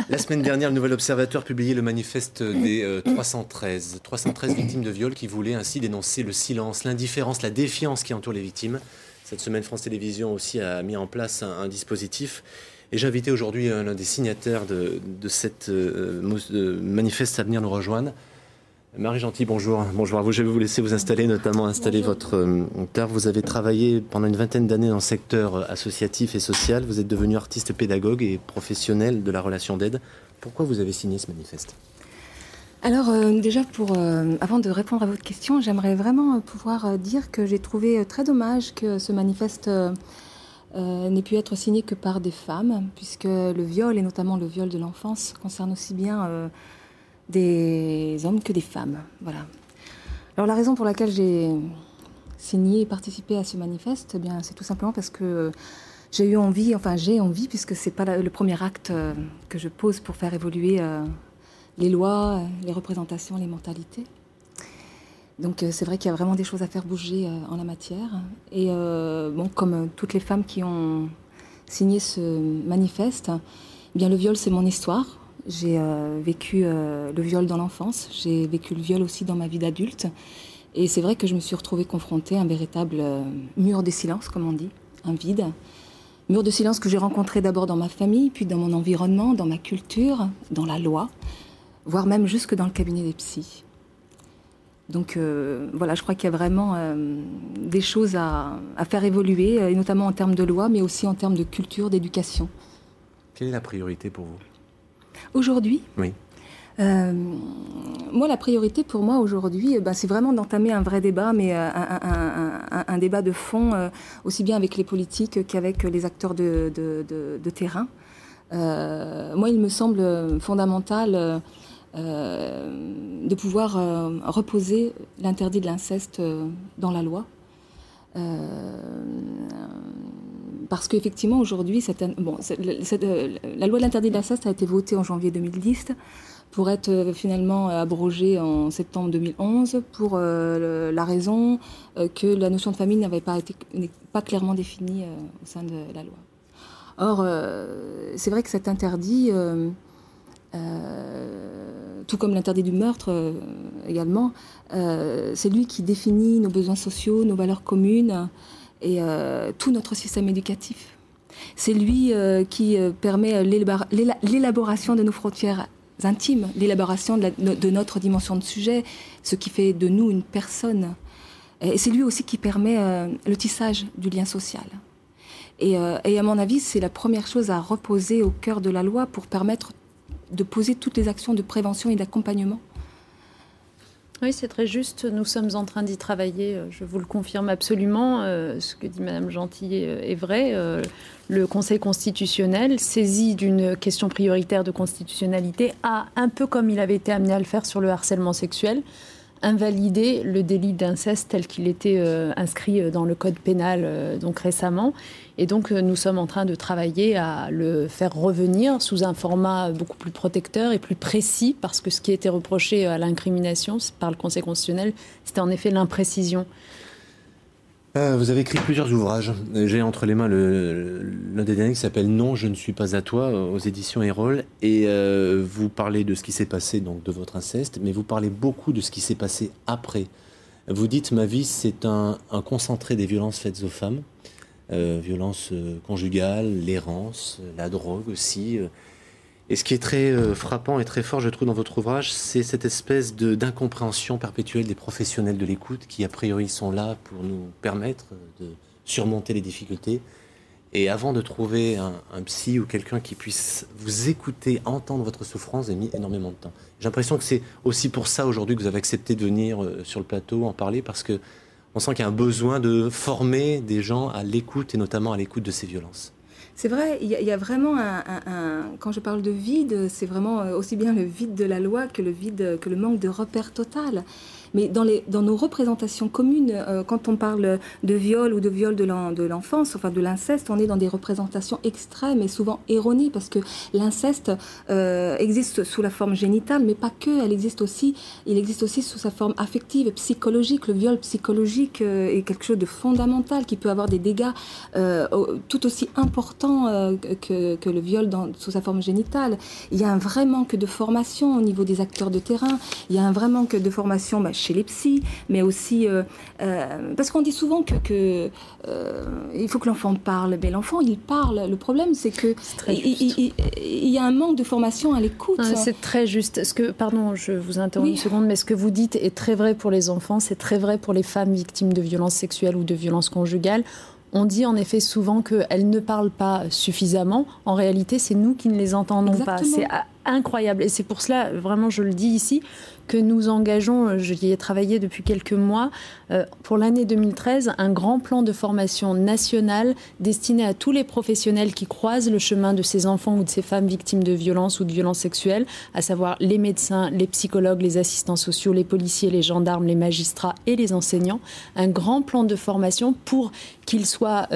La semaine dernière, le Nouvel Observateur publiait le manifeste des 313. 313 victimes de viol qui voulaient ainsi dénoncer le silence, l'indifférence, la défiance qui entoure les victimes. Cette semaine, France Télévisions aussi a mis en place un dispositif. Et j'ai invité aujourd'hui l'un des signataires de cette manifeste à venir nous rejoindre. Marie Gentil, bonjour. Bonjour à vous. Je vais vous laisser vous installer, notamment installer votre table. Vous avez travaillé pendant une vingtaine d'années dans le secteur associatif et social. Vous êtes devenu artiste pédagogue et professionnel de la relation d'aide. Pourquoi vous avez signé ce manifeste ? Alors déjà, avant de répondre à votre question, j'aimerais vraiment pouvoir dire que j'ai trouvé très dommage que ce manifeste n'ait pu être signé que par des femmes, puisque le viol, et notamment le viol de l'enfance, concerne aussi bien des hommes que des femmes. Voilà. Alors la raison pour laquelle j'ai signé et participé à ce manifeste, eh bien, c'est tout simplement parce que j'ai envie, puisque c'est pas le premier acte que je pose pour faire évoluer les lois, les représentations, les mentalités. Donc c'est vrai qu'il y a vraiment des choses à faire bouger en la matière. Et comme toutes les femmes qui ont signé ce manifeste, eh bien, le viol, c'est mon histoire. J'ai vécu le viol dans l'enfance, j'ai vécu le viol aussi dans ma vie d'adulte. Et c'est vrai que je me suis retrouvée confrontée à un véritable mur de silence, comme on dit, un vide. Mur de silence que j'ai rencontré d'abord dans ma famille, puis dans mon environnement, dans ma culture, dans la loi, voire même jusque dans le cabinet des psys. Donc voilà, je crois qu'il y a vraiment des choses à faire évoluer, et notamment en termes de loi, mais aussi en termes de culture, d'éducation. Quelle est la priorité pour vous ? Aujourd'hui ? Oui. Moi, la priorité pour moi aujourd'hui, c'est vraiment d'entamer un vrai débat, mais un débat de fond, aussi bien avec les politiques qu'avec les acteurs de terrain. Moi, il me semble fondamental de pouvoir reposer l'interdit de l'inceste dans la loi. Parce qu'effectivement, aujourd'hui, la loi de l'interdit de l'inceste a été votée en janvier 2010 pour être finalement abrogée en septembre 2011 pour la raison que la notion de famille n'est pas clairement définie au sein de la loi. Or, c'est vrai que cet interdit, tout comme l'interdit du meurtre également, c'est lui qui définit nos besoins sociaux, nos valeurs communes, et tout notre système éducatif. C'est lui qui permet l'élaboration de nos frontières intimes, l'élaboration de notre dimension de sujet, ce qui fait de nous une personne. Et c'est lui aussi qui permet le tissage du lien social. Et à mon avis, c'est la première chose à reposer au cœur de la loi pour permettre de poser toutes les actions de prévention et d'accompagnement. Oui, c'est très juste. Nous sommes en train d'y travailler. Je vous le confirme absolument. Ce que dit Madame Gentil est vrai. Le Conseil constitutionnel, saisi d'une question prioritaire de constitutionnalité, a, un peu comme il avait été amené à le faire sur le harcèlement sexuel, invalidé le délit d'inceste tel qu'il était inscrit dans le code pénal donc récemment. Et donc nous sommes en train de travailler à le faire revenir sous un format beaucoup plus protecteur et plus précis, parce que ce qui était reproché à l'incrimination par le Conseil constitutionnel, c'était en effet l'imprécision. Vous avez écrit plusieurs ouvrages. J'ai entre les mains l'un des derniers qui s'appelle « Non, je ne suis pas à toi » aux éditions Erol. Et vous parlez de ce qui s'est passé, donc de votre inceste, mais vous parlez beaucoup de ce qui s'est passé après. Vous dites « Ma vie, c'est un concentré des violences faites aux femmes. Violences conjugales, l'errance, la drogue aussi. » Et ce qui est très frappant et très fort, je trouve, dans votre ouvrage, c'est cette espèce d'incompréhension perpétuelle des professionnels de l'écoute qui, a priori, sont là pour nous permettre de surmonter les difficultés. Et avant de trouver un psy ou quelqu'un qui puisse vous écouter, entendre votre souffrance, j'ai mis énormément de temps. J'ai l'impression que c'est aussi pour ça, aujourd'hui, que vous avez accepté de venir sur le plateau en parler, parce qu'on sent qu'il y a un besoin de former des gens à l'écoute, et notamment à l'écoute de ces violences. C'est vrai, il y a vraiment quand je parle de vide, c'est vraiment aussi bien le vide de la loi que le manque de repères total. mais dans nos représentations communes, quand on parle de viol ou de viol de l'enfance, enfin de l'inceste, on est dans des représentations extrêmes et souvent erronées, parce que l'inceste existe sous la forme génitale, mais pas que, il existe aussi sous sa forme affective et psychologique. Le viol psychologique est quelque chose de fondamental qui peut avoir des dégâts tout aussi importants que le viol sous sa forme génitale. Il y a un vrai manque de formation au niveau des acteurs de terrain, il y a un vrai manque de formation chez les psys, mais aussi parce qu'on dit souvent que il faut que l'enfant parle, mais l'enfant il parle. Le problème c'est que il y a un manque de formation à l'écoute. C'est très juste. Pardon, je vous interromps une seconde, mais ce que vous dites est très vrai pour les enfants, c'est très vrai pour les femmes victimes de violences sexuelles ou de violences conjugales. On dit en effet souvent qu'elles ne parlent pas suffisamment. En réalité, c'est nous qui ne les entendons pas. C'est incroyable. Et c'est pour cela, vraiment, je le dis ici, que nous engageons, j'y ai travaillé depuis quelques mois, pour l'année 2013, un grand plan de formation nationale destiné à tous les professionnels qui croisent le chemin de ces enfants ou de ces femmes victimes de violences ou de violences sexuelles, à savoir les médecins, les psychologues, les assistants sociaux, les policiers, les gendarmes, les magistrats et les enseignants. Un grand plan de formation pour qu'ils soient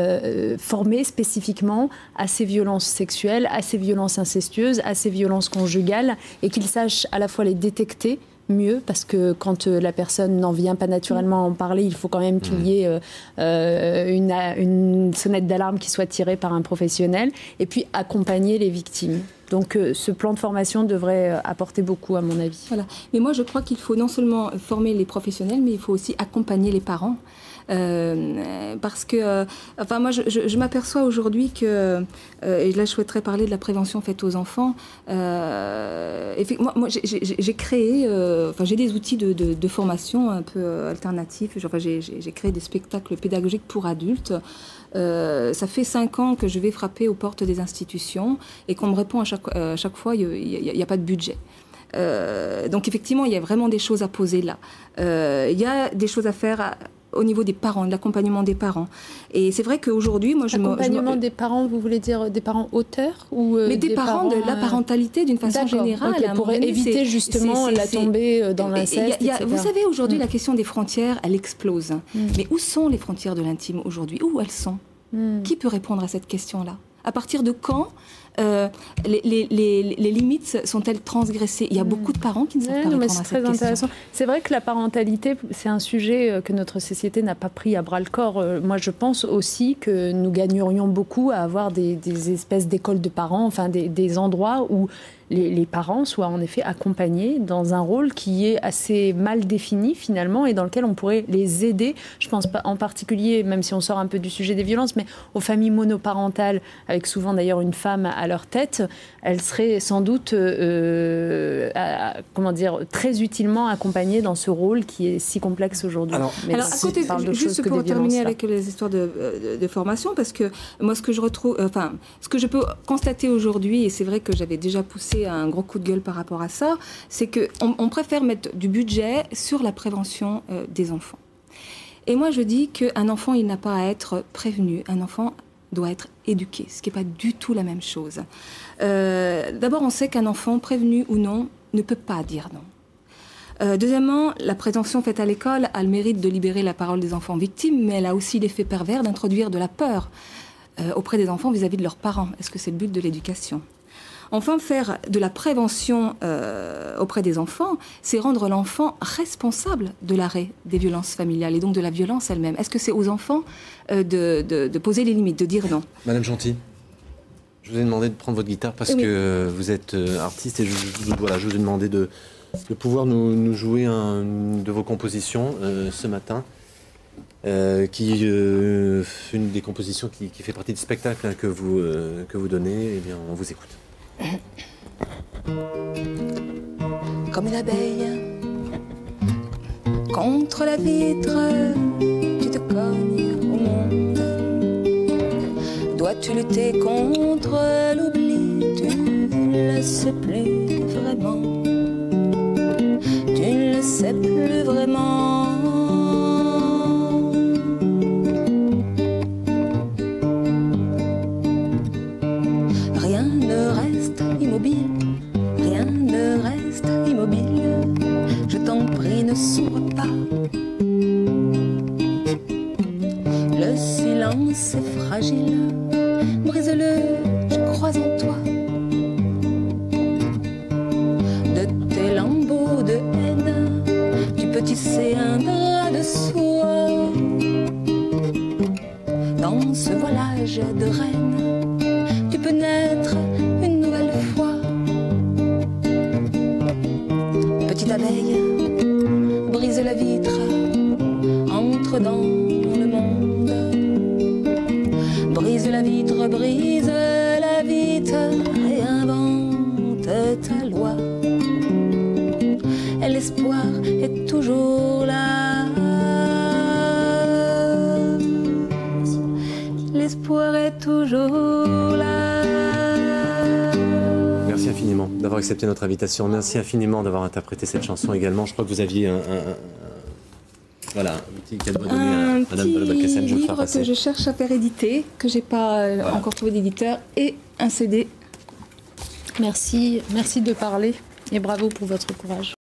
formés spécifiquement à ces violences sexuelles, à ces violences incestueuses, à ces violences conjugales, et qu'ils sachent à la fois les détecter mieux, parce que quand la personne n'en vient pas naturellement à en parler, il faut quand même qu'il y ait une sonnette d'alarme qui soit tirée par un professionnel, et puis accompagner les victimes. Donc ce plan de formation devrait apporter beaucoup, à mon avis. Voilà. Mais moi, je crois qu'il faut non seulement former les professionnels, mais il faut aussi accompagner les parents. Parce que, moi, je m'aperçois aujourd'hui que, et là, je souhaiterais parler de la prévention faite aux enfants. Moi, j'ai créé, j'ai des outils de formation un peu alternatifs. J'ai créé des spectacles pédagogiques pour adultes. Ça fait 5 ans que je vais frapper aux portes des institutions et qu'on me répond à chaque fois, il n'y a pas de budget. Donc effectivement, il y a vraiment des choses à poser là. Il y a des choses à faire au niveau des parents, de l'accompagnement des parents. Et c'est vrai qu'aujourd'hui, moi, Accompagnement des parents, vous voulez dire des parents auteurs ou mais des parents de la parentalité d'une façon générale. Okay, pour éviter justement la tombée dans l'inceste, etc. Vous savez, aujourd'hui, la question des frontières, elle explose. Mais où sont les frontières de l'intime aujourd'hui? Où elles sont? Qui peut répondre à cette question-là? À partir de quand les limites sont-elles transgressées? Il y a beaucoup de parents qui ne savent pas répondre à cette question. C'est vrai que la parentalité, c'est un sujet que notre société n'a pas pris à bras-le-corps. Moi, je pense aussi que nous gagnerions beaucoup à avoir des espèces d'écoles de parents, enfin des endroits où les parents soient en effet accompagnés dans un rôle qui est assez mal défini finalement et dans lequel on pourrait les aider. Je pense pas, en particulier, même si on sort un peu du sujet des violences, mais aux familles monoparentales, avec souvent d'ailleurs une femme à leur tête, elles seraient sans doute très utilement accompagnées dans ce rôle qui est si complexe aujourd'hui. Alors à côté, juste pour terminer avec les histoires de formation, parce que moi ce que je peux constater aujourd'hui, et c'est vrai que j'avais déjà poussé un gros coup de gueule par rapport à ça, c'est qu'on préfère mettre du budget sur la prévention des enfants. Et moi, je dis qu'un enfant, il n'a pas à être prévenu. Un enfant doit être éduqué, ce qui n'est pas du tout la même chose. D'abord, on sait qu'un enfant, prévenu ou non, ne peut pas dire non. Deuxièmement, la prévention faite à l'école a le mérite de libérer la parole des enfants victimes, mais elle a aussi l'effet pervers d'introduire de la peur auprès des enfants vis-à-vis de leurs parents. Est-ce que c'est le but de l'éducation ? Enfin, faire de la prévention auprès des enfants, c'est rendre l'enfant responsable de l'arrêt des violences familiales et donc de la violence elle-même. Est-ce que c'est aux enfants de poser les limites, de dire non? Madame Gentil, je vous ai demandé de prendre votre guitare parce que vous êtes artiste et je vous ai demandé de pouvoir nous jouer une de vos compositions ce matin. Une des compositions qui fait partie du spectacle que vous donnez. Eh bien, on vous écoute. Comme une abeille contre la vitre, tu te cognes au monde. Dois-tu lutter contre l'oubli? Tu ne le sais plus vraiment. Tu ne le sais plus vraiment. Rien ne reste immobile, rien ne reste immobile. Je t'en prie, ne s'ouvre pas c'est fragile, brise-le, je crois en toi. De tes lambeaux de haine, tu peux tisser un drap de soie. Dans ce voilage de reine, tu peux naître une nouvelle fois. Petite abeille, brise la vitre, entre dans le monde. Brise la vitre et invente ta loi. Et l'espoir est toujours là. L'espoir est toujours là. Merci infiniment d'avoir accepté notre invitation. Merci infiniment d'avoir interprété cette chanson également. Je crois que vous aviez voilà, un petit cadeau à donner à Madame Vallaud-Belkacem. Je vais le faire passer. Que je cherche à faire éditer, que j'ai pas encore trouvé d'éditeur, et un CD. Merci de parler et bravo pour votre courage.